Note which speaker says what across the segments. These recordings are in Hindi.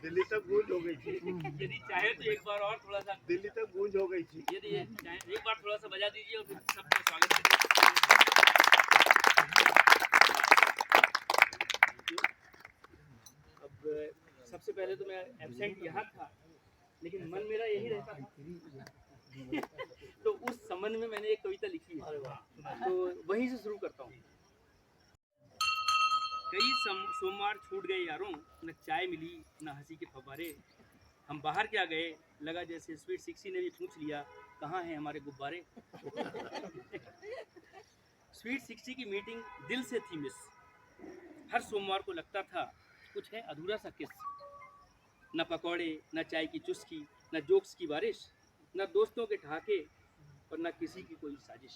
Speaker 1: दिल्ली तक गूंज हो गई थी।
Speaker 2: यदि चाहे तो एक बार और थोड़ा सा
Speaker 1: दिल्ली तक गूंज हो गई थी।
Speaker 2: यदि चाहे एक बार थोड़ा सा बजा दीजिए और फिर सबका स्वागत करिए। अब सबसे पहले तो मैं एब्सेंट यहाँ था, लेकिन मन मेरा यही रहता था। तो उस संबंध में मैंने एक कविता लिखी है, तो वहीं से शुरू करता हूँ। कई सोमवार छूट गए यारों, न चाय मिली न हंसी के फव्वारे। हम बाहर क्या गए, लगा जैसे स्वीट 60 ने भी पूछ लिया कहाँ हैं हमारे गुब्बारे। स्वीट 60 की मीटिंग दिल से थी मिस। हर सोमवार को लगता था कुछ है अधूरा सा किस। न पकौड़े, न चाय की चुस्की, न जोक्स की बारिश, न दोस्तों के ठहाके और न किसी की कोई साजिश।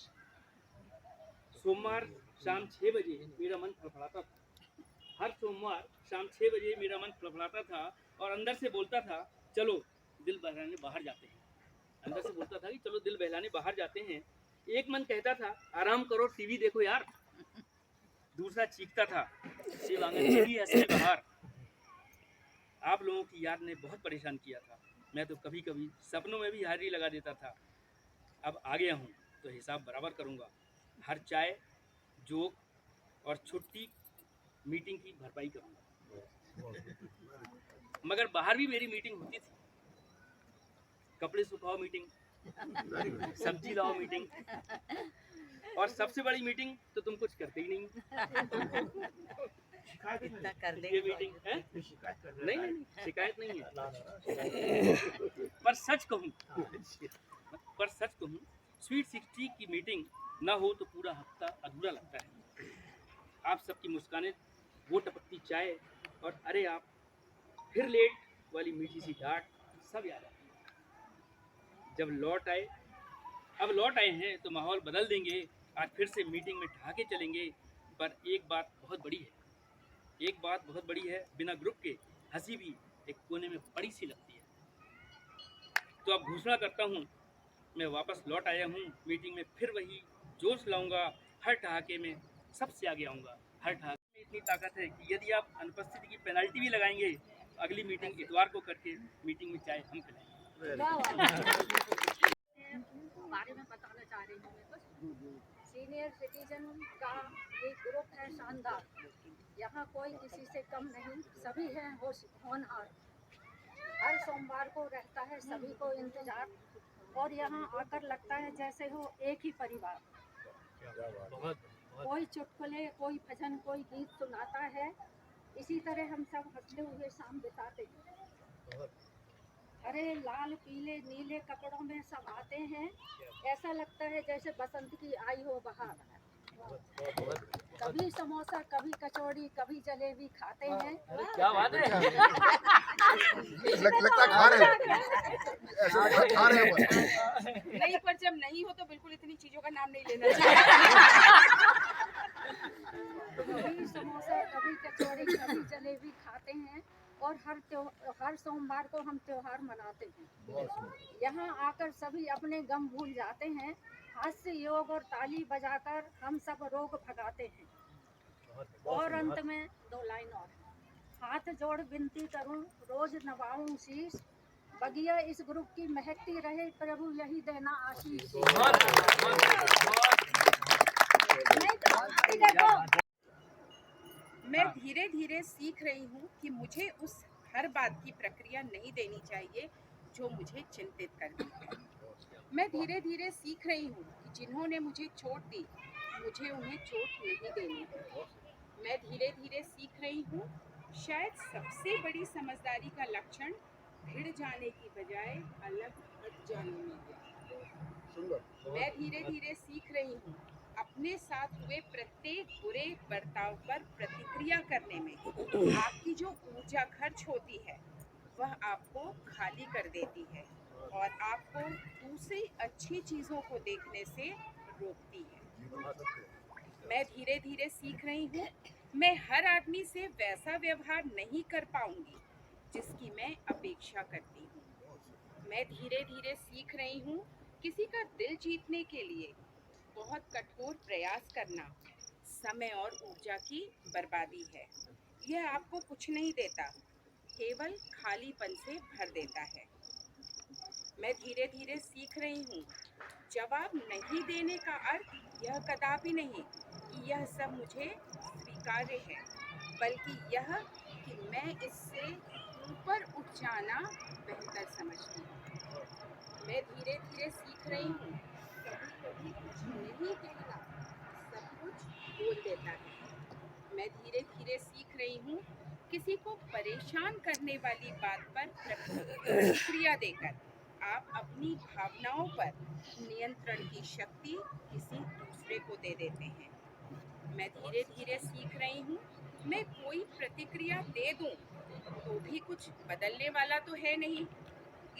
Speaker 2: सोमवार शाम 6 बजे मेरा मन फड़फड़ाता था। हर सोमवार शाम 6 बजे मेरा मन फड़फड़ाता था और अंदर से बोलता था चलो दिल बहलाने बाहर जाते हैं। अंदर से बोलता था कि चलो दिल बहलाने बाहर जाते हैं। एक मन कहता था आराम करो टीवी देखो यार। दूसरा चीखता था शिव आंगन टीवी ऐसे बाहर। आप लोगों की याद ने बहुत परेशान किया था। मैं तो कभी कभी सपनों में भी हाजिरी लगा देता था। अब आ गया हूँ तो हिसाब बराबर करूँगा। हर चाय, जोक और छुट्टी मीटिंग की भरपाई करूँगा। मगर बाहर भी मेरी मीटिंग होती थी। कपड़े सुखाओ मीटिंग, सब्जी लाओ मीटिंग, और सबसे बड़ी मीटिंग तो तुम कुछ करते ही नहीं। ये मीटिंग है? नहीं, शिकायत नहीं है। पर सच कहूँ स्वीट 60 की मीटिंग ना हो तो पूरा हफ्ता अधूरा लगता है। आप सबकी मुस्कानें, वो टपकती चाय और अरे आप फिर लेट वाली मीठी सी डांट सब याद आती है। जब अब लौट आए हैं तो माहौल बदल देंगे। आज फिर से मीटिंग में ठहाके चलेंगे। पर एक बात बहुत बड़ी है, बिना ग्रुप के हंसी भी एक कोने में बड़ी सी लगती है। तो अब घोषणा करता हूँ, मैं वापस लौट आया हूँ। मीटिंग में फिर वही जोश लाऊंगा। हर ठहाके में सबसे आगे आऊँगा। हर ठहाके में इतनी ताकत है कि यदि आप अनुपस्थिति की पेनल्टी भी लगाएंगे, अगली मीटिंग इतवार को करके मीटिंग में चाय हम पिलाएंगे।
Speaker 3: बारे में बताना चाह रही हूँ। सीनियर सिटीजन का ये ग्रुप है शानदार। यहाँ कोई किसी से कम नहीं, सभी हैं होनहार। हर सोमवार को रहता है सभी को इंतजार, और यहाँ आकर लगता है जैसे हो एक ही परिवार। कोई चुटकुले, कोई भजन, कोई गीत सुनाता है। इसी तरह हम सब हंसते हुए शाम बिताते हैं। हरे, लाल, पीले, नीले कपड़ों में सब आते हैं। ऐसा लगता है जैसे बसंत की आई हो बहार। कभी समोसा, कभी कचौड़ी, कभी जलेबी खाते हैं।
Speaker 2: क्या बात है।
Speaker 4: लगता खा रहे हैं।
Speaker 5: नहीं, पर जब नहीं हो तो बिल्कुल इतनी चीजों का नाम नहीं लेना चाहिए।
Speaker 3: कभी समोसा, कभी कचौड़ी, कभी जलेबी खाते हैं। और हर सोमवार को हम त्योहार मनाते हैं। यहाँ आकर सभी अपने गम भूल जाते हैं। हास्य, योग और ताली बजाकर हम सब रोग भगाते हैं। और अंत में 2 लाइन और। हाथ जोड़ विनती करूं, रोज नवाऊं शीश। बगिया इस ग्रुप की महकती रहे, प्रभु यही देना आशीष।
Speaker 5: मैं धीरे धीरे सीख रही हूँ कि मुझे उस हर बात की प्रक्रिया नहीं देनी चाहिए जो मुझे चिंतित करती है। मैं धीरे धीरे सीख रही हूँ कि जिन्होंने मुझे चोट दी, मुझे उन्हें चोट नहीं देनी है। मैं धीरे धीरे सीख रही हूँ, शायद सबसे बड़ी समझदारी का लक्षण भिड़ जाने की बजाय अलग हट जाने में है। मैं धीरे धीरे सीख रही हूँ अपने साथ हुए प्रत्येक बुरे बर्ताव पर प्रतिक्रिया करने में। आपकी जो ऊर्जा खर्च होती है वह आपको खाली कर देती है और आपको दूसरी अच्छी चीज़ों को देखने से रोकती है। मैं धीरे धीरे सीख रही हूँ, मैं हर आदमी से वैसा व्यवहार नहीं कर पाऊंगी जिसकी मैं अपेक्षा करती हूँ। मैं धीरे धीरे सीख रही हूँ, किसी का दिल जीतने के लिए बहुत कठोर प्रयास करना समय और ऊर्जा की बर्बादी है। यह आपको कुछ नहीं देता, केवल खालीपन से भर देता है। मैं धीरे धीरे सीख रही हूँ जवाब नहीं देने का अर्थ यह कदापि नहीं कि यह सब मुझे स्वीकार्य है, बल्कि यह कि मैं इससे ऊपर उठ जाना बेहतर समझती हूँ। मैं धीरे धीरे सीख रही हूँ कभी कभी कुछ नहीं कहना सब कुछ बोल देता है। मैं धीरे धीरे सीख रही हूँ किसी को परेशान करने वाली बात पर प्रतिक्रिया देकर आप अपनी भावनाओं पर नियंत्रण की शक्ति किसी दूसरे को दे देते हैं। मैं धीरे धीरे सीख रही हूँ मैं कोई प्रतिक्रिया दे दूँ तो भी कुछ बदलने वाला तो है नहीं।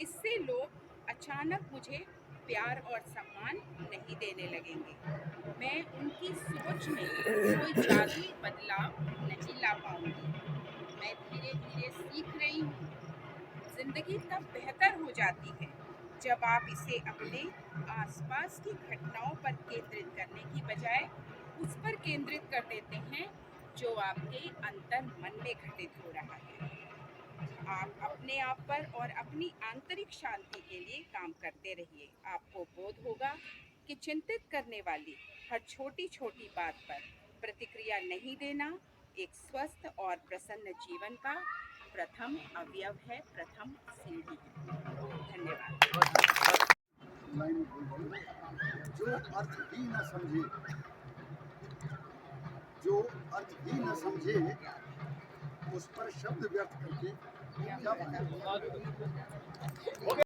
Speaker 5: इससे लोग अचानक मुझे प्यार और सम्मान नहीं देने लगेंगे। मैं उनकी सोच में कोई जादुई बदलाव नहीं ला पाऊंगी। मैं धीरे धीरे सीख रही हूँ जिंदगी तब बेहतर हो जाती है जब आप इसे अपने आसपास की घटनाओं पर केंद्रित करने की बजाय उस पर केंद्रित कर देते हैं जो आपके अंतर मन में घटित हो रहा है। आप अपने आप पर और अपनी आंतरिक शांति के लिए काम करते रहिए। आपको बोध होगा कि चिंतित करने वाली हर छोटी छोटी बात पर प्रतिक्रिया नहीं देना एक स्वस्थ और प्रसन्न जीवन का प्रथम अवयव है, प्रथम सीढ़ी है। धन्यवाद।
Speaker 4: लाइन बोलिए, जो अर्थ ही न समझे, जो अर्थ ही न समझे उस पर शब्द व्यक्त करके क्या